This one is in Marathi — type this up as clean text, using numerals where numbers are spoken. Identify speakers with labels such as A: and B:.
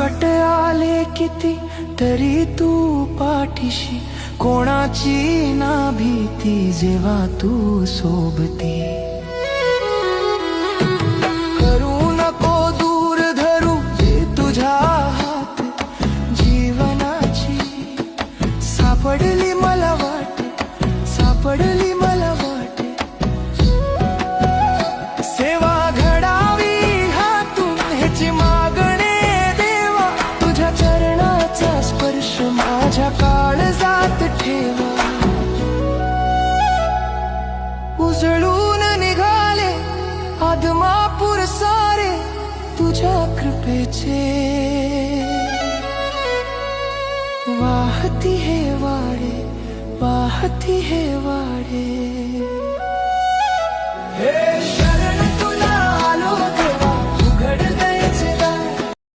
A: संकट आले किती तरी तू पाठीशी, कोणाची ना भीती जेव्हा तू सोबती. करू नको दूर धरू जे तुझ्या हात, जीवनाची सापडली मला वाटे, सापडली मला वाटे. सेवा घडावी हातून ह्याची मागणे देवा, तुझ्या चरणाचा स्पर्श माझ्या काळजात ठेवा. उजळून निघाले आदमापूर सारे तुझ्या कृपेचे, वाहती हे वाडे, वाहती हे वाडे.